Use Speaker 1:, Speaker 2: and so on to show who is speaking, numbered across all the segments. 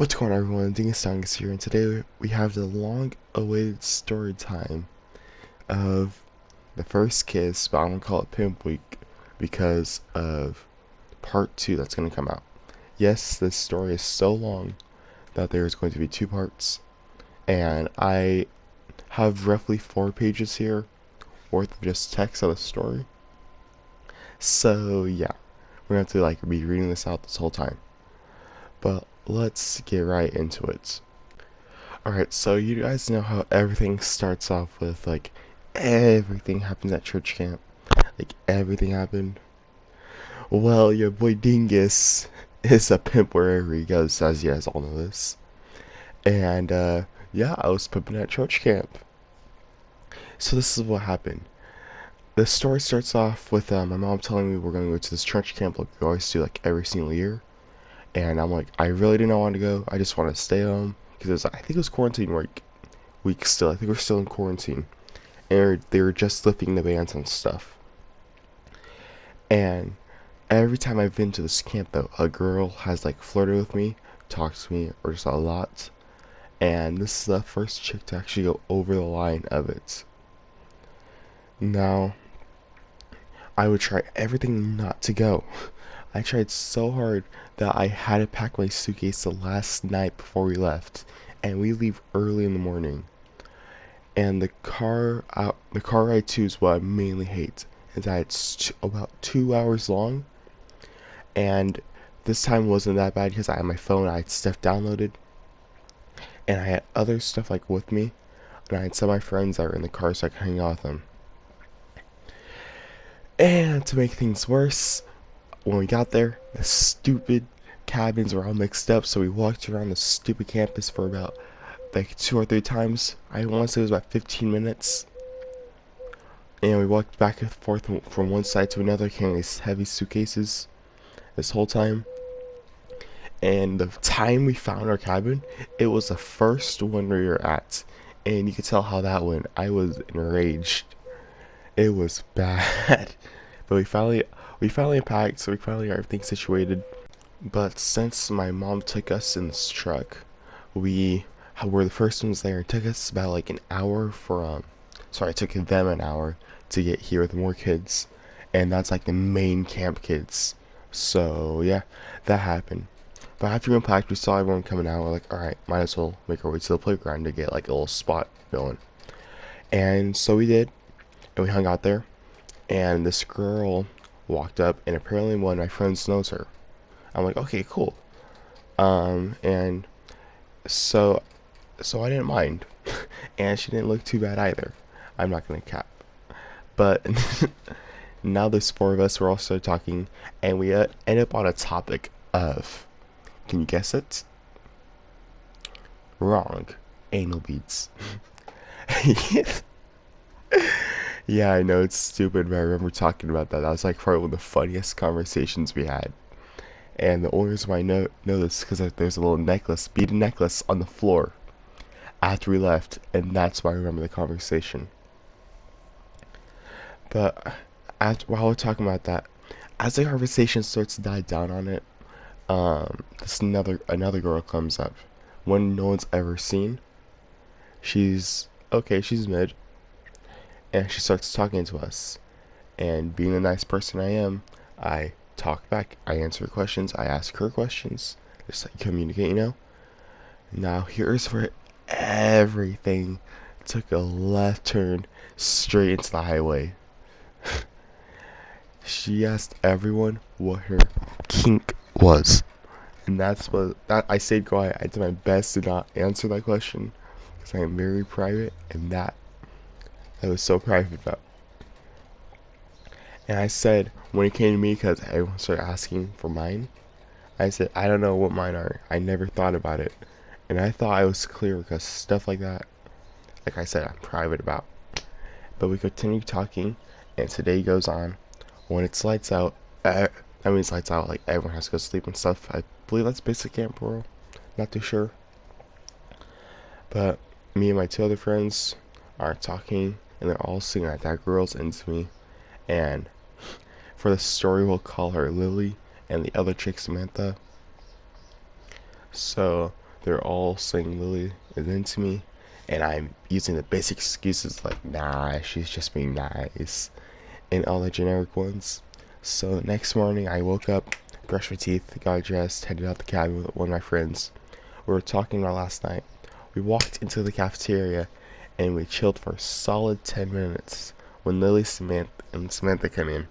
Speaker 1: What's going on, everyone? Dingus is here, and today we have the long-awaited story time of the first kiss, but I'm gonna call it Pimp Week because of part 2 that's gonna come out. Yes, this story is so long that there's going to be 2 parts, and I have roughly 4 pages here worth of just text of the story. So yeah, we're gonna have to be reading this out this whole time. But let's get right into it. Alright, so you guys know how everything starts off with, everything happens at church camp. Everything happened. Well, your boy Dingus is a pimp wherever he goes, as you guys all know this. And, yeah, I was pimping at church camp. So this is what happened. The story starts off with my mom telling me we're going to go to this church camp like we always do, every single year. And I'm like, I really didn't want to go. I just want to stay home. Because I think it was quarantine week still. I think we're still in quarantine. And they were just lifting the bans and stuff. And every time I've been to this camp, though, a girl has flirted with me, talked to me, or just a lot. And this is the first chick to actually go over the line of it. Now, I would try everything not to go. I tried so hard that I had to pack my suitcase the last night before we left, and we leave early in the morning. And the car ride too is what I mainly hate. Is that it's about 2 hours long, and this time wasn't that bad because I had my phone, I had stuff downloaded, and I had other stuff with me, and I had some of my friends that were in the car so I could hang out with them. And to make things worse, when we got there, the stupid cabins were all mixed up, so we walked around the stupid campus for about 2 or 3 times. I want to say it was about 15 minutes. And we walked back and forth from one side to another carrying these heavy suitcases this whole time. And the time we found our cabin, it was the first one we were at. And you could tell how that went. I was enraged. It was bad. But we finally packed, so we finally got everything situated. But since my mom took us in this truck, we were the first ones there. It took us about an hour sorry, it took them an hour to get here with more kids. And that's the main camp kids. So yeah, that happened. But after we unpacked, we saw everyone coming out. We're like, alright, might as well make our way to the playground to get a little spot going. And so we did, and we hung out there. And this girl walked up, and apparently one of my friends knows her. I'm like, okay, cool. And so I didn't mind, and she didn't look too bad either. I'm not gonna cap. But now there's 4 of us. We're all started talking, and we end up on a topic of, can you guess it? Wrong. Anal beads. Yeah, I know it's stupid, but I remember talking about that. That was probably one of the funniest conversations we had. And the only reason why I know this is because there's a little beaded necklace on the floor after we left, and that's why I remember the conversation. But while we're talking about that, as the conversation starts to die down on it, this another girl comes up, one no one's ever seen. She's okay, she's mid, and she starts talking to us. And being the nice person I am, I talk back, I answer questions, I ask her questions, just communicate, Now here's where everything took a left turn straight into the highway. She asked everyone what her kink was. And that's what that I stayed quiet. I did my best to not answer that question because I am very private, and that I was so private about. And I said, when it came to me, because everyone started asking for mine, I said, I don't know what mine are. I never thought about it. And I thought I was clear because stuff like that, like I said, I'm private about. But we continue talking, and today goes on. When it's lights out, it's lights out, everyone has to go sleep and stuff. I believe that's basic camp rule. Not too sure. But me and my 2 other friends are talking, and they're all singing at that girl's into me. And for the story, we'll call her Lily, and the other chick Samantha. So they're all saying Lily is into me, and I'm using the basic excuses like, nah, she's just being nice, and all the generic ones. So the next morning, I woke up, brushed my teeth, got dressed, headed out the cabin with one of my friends. We were talking about last night. We walked into the cafeteria, and we chilled for a solid 10 minutes when Lily, Samantha came in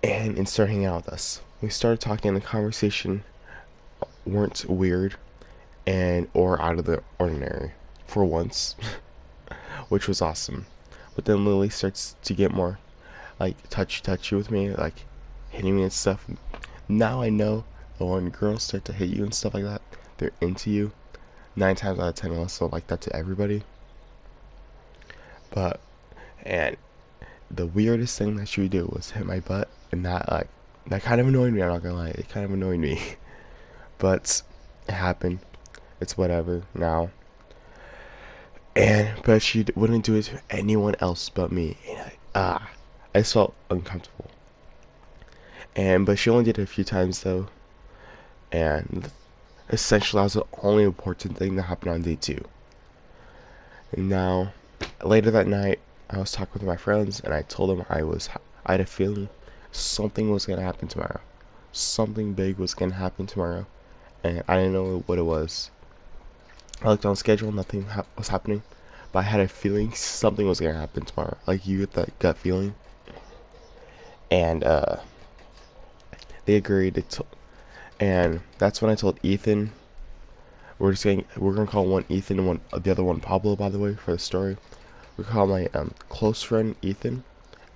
Speaker 1: and started hanging out with us. We started talking, and the conversation weren't weird and or out of the ordinary for once, which was awesome. But then Lily starts to get more like touchy with me, like hitting me and stuff. Now I know that when girls start to hit you and stuff like that, they're into you. 9 times out of 10, I also like that to everybody. But and the weirdest thing that she would do was hit my butt, and that kind of annoyed me. I'm not gonna lie, it kind of annoyed me, but it happened. It's whatever now. But she wouldn't do it to anyone else but me. And I just felt uncomfortable. But she only did it a few times though, and essentially that was the only important thing that happened on day 2. And now, later that night, I was talking with my friends, and I told them I had a feeling something was gonna happen tomorrow. Something big was gonna happen tomorrow, and I didn't know what it was. I looked on the schedule, nothing was happening, but I had a feeling something was gonna happen tomorrow. Like, you get that gut feeling. And they agreed. And that's when I told Ethan. We're gonna call one Ethan and the other one Pablo, by the way, for the story. We call my close friend Ethan,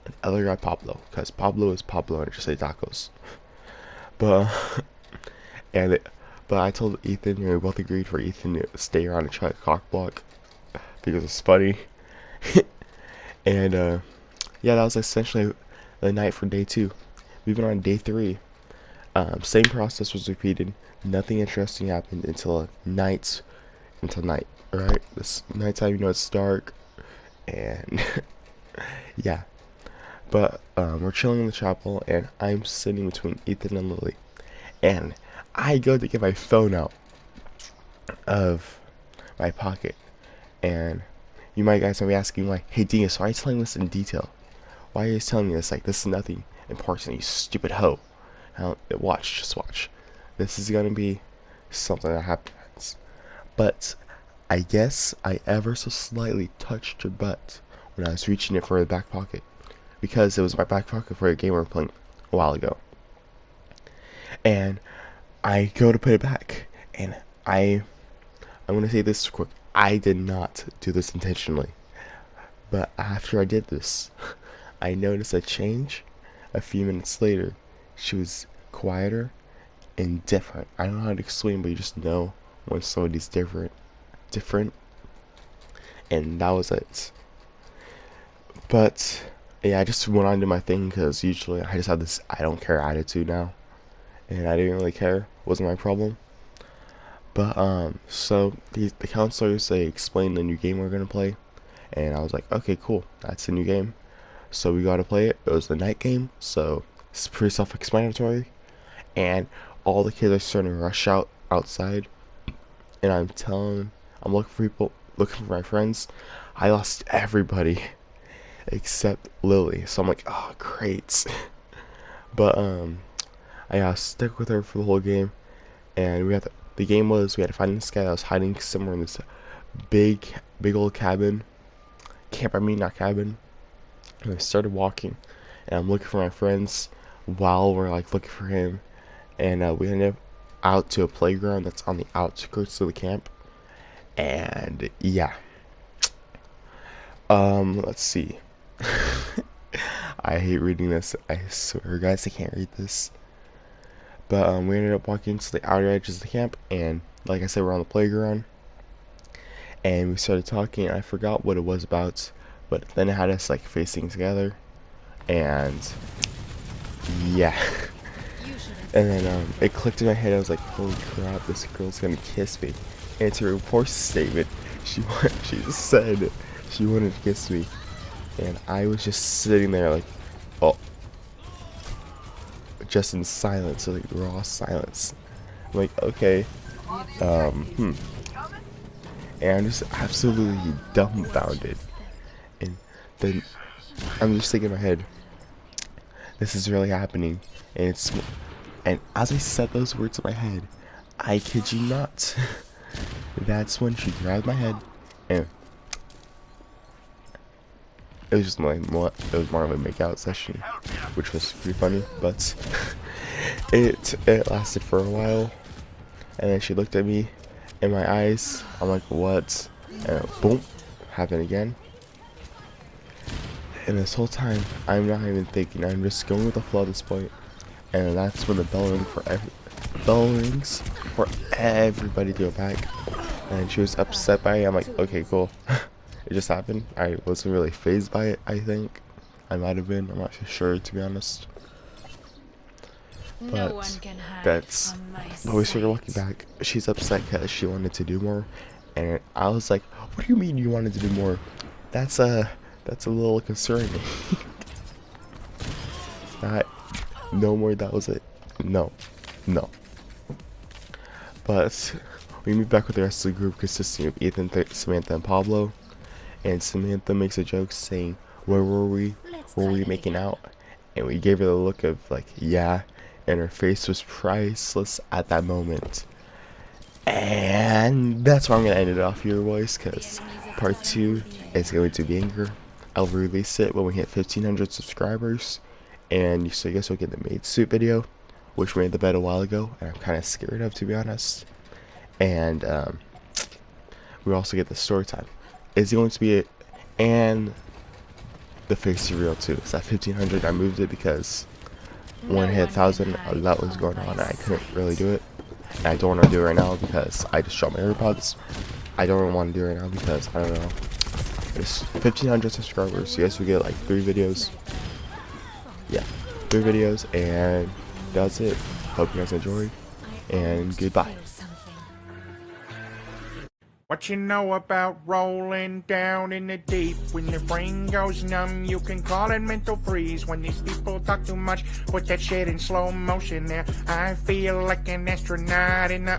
Speaker 1: and the other guy Pablo, because Pablo is Pablo and I just say tacos. But and but I told Ethan, and we both agreed for Ethan to stay around and try a cock block because it's funny. And yeah, that was essentially the night for day 2. We've been on day 3. Same process was repeated. Nothing interesting happened until night. Right? This nighttime, it's dark, and yeah. But we're chilling in the chapel, and I'm sitting between Ethan and Lily, and I go to get my phone out of my pocket, and you guys might be asking, like, hey Diaz, why are you telling this in detail? Why are you telling me this? Like, this is nothing important, you stupid hoe. Just watch. This is gonna be something that happens. But I guess I ever so slightly touched her butt when I was reaching it for the back pocket, because it was my back pocket for a game we were playing a while ago. And I go to put it back, and I'm gonna say this quick. I did not do this intentionally, but after I did this, I noticed a change. A few minutes later, she was quieter and different. I don't know how to explain, but you just know when somebody's different, and that was it. But yeah, I just went on to my thing, because usually I just have this I don't care attitude now, and I didn't really care. It wasn't my problem. But so the counselors, they explained the new game we're gonna play, and I was like, okay, cool, that's a new game. So we gotta play it. It was the night game, so it's pretty self-explanatory. And all the kids are starting to rush outside, and I'm looking for people, looking for my friends. I lost everybody except Lily, so I'm like, oh great. But I stuck with her for the whole game, and the game was we had to find this guy that was hiding somewhere in this big old cabin. Not cabin. And I started walking, and I'm looking for my friends while we're like looking for him, and we ended up out to a playground that's on the outskirts of the camp. And yeah, let's see. I hate reading this. I swear, guys, I can't read this. But we ended up walking to the outer edges of the camp, and like I said, we're on the playground, and we started talking. I forgot what it was about, but then it had us like facing together, and yeah. And then it clicked in my head. I was like, holy crap, this girl's gonna kiss me. And it's a report statement. She said she wanted to kiss me, and I was just sitting there like, oh, just in silence, like raw silence. I'm like, okay. um, and I'm just absolutely dumbfounded. And then I'm just thinking in my head, this is really happening, and as I said those words in my head, I kid you not, that's when she grabbed my head, and it was just it was more of a make-out session, which was pretty funny, but it lasted for a while, and then she looked at me in my eyes. I'm like, what? And boom, happened again. And this whole time, I'm not even thinking. I'm just going with the flow at this point. And that's when the bell rings for everybody to go back. And she was upset by it. I'm like, okay, cool. It just happened. I wasn't really phased by it, I think. I might have been. I'm not so sure, to be honest. But when we started walking back, she's upset because she wanted to do more. And I was like, what do you mean you wanted to do more? That's a little concerning. No more, that was it. No. But we meet back with the rest of the group consisting of Ethan, Samantha, and Pablo. And Samantha makes a joke saying, where were we? Were we making out? And we gave her the look of like, yeah. And her face was priceless at that moment. And that's where I'm going to end it off here, boys, because part 2 is going to be Anger. I'll release it when we hit 1,500 subscribers, and so you guys will get the maid suit video, which we made the bed a while ago, and I'm kind of scared of, to be honest. And we also get the story time. It's going to be it, and the face reveal too. It's at 1,500. I moved it because when I hit 1,000, a lot was going on, and I couldn't really do it. And I don't want to do it right now because I just shot my AirPods. I don't really want to do it right now because I don't know. It's 1,500 subscribers, so you guys will get like 3 videos. Yeah, 3 videos, and that's it. Hope you guys enjoy, and goodbye.
Speaker 2: What you know about rolling down in the deep? When your brain goes numb, you can call it mental freeze. When these people talk too much, put that shit in slow motion there. I feel like an astronaut in the